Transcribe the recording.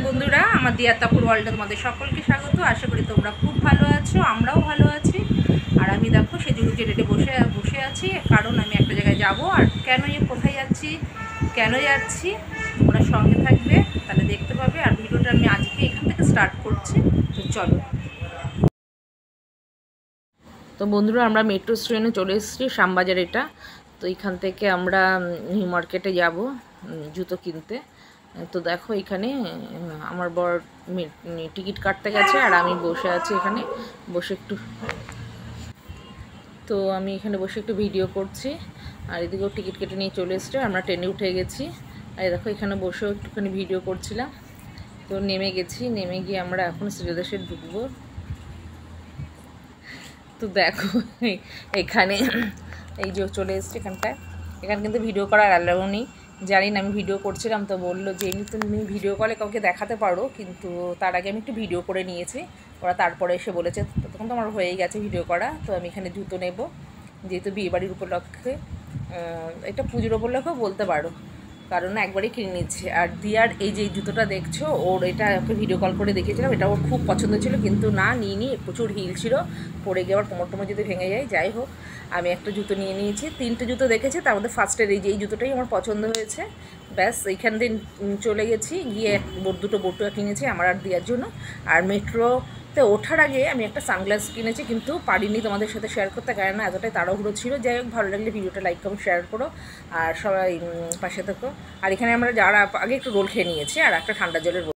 বন্ধুরা, আমার দিয়া তাপুর ওয়ার্ল্ডে তোমাদের সকলকে স্বাগত। আশা করি তোমরা খুব ভালো আছো, আমরাও ভালো আছি। আর আমি দেখো সেজুগুজে রেটে বসে আছি, কারণ আমি একটা জায়গায় যাব। আর কোথায় যাচ্ছি, কেন যাচ্ছি তোমরা সঙ্গে থাকবে, তাহলে দেখতে পাবে। আর ভিডিওটা আমি আজকে এখান থেকে স্টার্ট করছি, তো চলো। তো বন্ধুরা, আমরা মেট্রো স্টেশনে চলে এসেছি, শ্যামবাজার এটা। তো এখান থেকে আমরা নিউ মার্কেটে যাব জুতো কিনতে। তো দেখো এখানে আমার বর টিকিট কাটতে গেছে, আর আমি বসে আছি এখানে বসে একটু। তো আমি এখানে বসে একটু ভিডিও করছি, আর এদিকেও টিকিট কেটে নিয়ে চলে এসছে। আমরা ট্রেনে উঠে গেছি, আর দেখো এখানে বসেও একটুখানি ভিডিও করছিলাম। তো নেমে গেছি, নেমে গিয়ে আমরা এখন শ্রীদেশে ঢুকবো। তো দেখো এখানে এই যে চলে এসছে এখানটায়। এখানে কিন্তু ভিডিও করার অ্যালাউ নেই, জানি না। আমি ভিডিও করছিলাম, তো বললো যে এমনি তুমি ভিডিও কলে কাউকে দেখাতে পারো, কিন্তু তার আগে আমি একটু ভিডিও করে নিয়েছি। ওরা তারপরে এসে বলেছে, তখন তো আমার হয়েই গেছে ভিডিও করা। তো আমি এখানে জুতো নেব, যেহেতু বিয়েবাড়ির উপলক্ষে, এটা পুজোর উপলক্ষেও বলতে পারো, কারণ একবারই কিনে নিচ্ছে। আর দিয়ার এই যে জুতোটা দেখছো, ওর এটা ওকে ভিডিও কল করে দেখিয়েছিলাম, এটা ওর খুব পছন্দ ছিল, কিন্তু না নিইনি। প্রচুর হিল ছিল, পরে গিয়ে আবার কোমর যদি ভেঙে যায়। যাই হোক, আমি একটা জুতো নিয়ে নিয়েছি। 3টে জুতো দেখেছি, তার মধ্যে ফার্স্টের এই জুতোটাই আমার পছন্দ হয়েছে। ব্যাস এইখান দিয়ে চলে গেছি, গিয়ে দুটো বটুয়া কিনেছি আমার আর দিয়ার জন্য। আর মেট্রোতে ওঠার আগে আমি একটা সানগ্লাস কিনেছি, কিন্তু পারিনি তোমাদের সাথে শেয়ার করতে, কারণ এতটাই তাড়াহুড়ো ছিল। যাই হোক, ভালো লাগলে ভিডিওটা লাইক কমেন্ট শেয়ার করো, আর সবাই পাশে থাকো। আর এখানে আমরা যারা আগে একটু রোল খেয়ে নিয়েছি, আর একটা ঠান্ডা জলের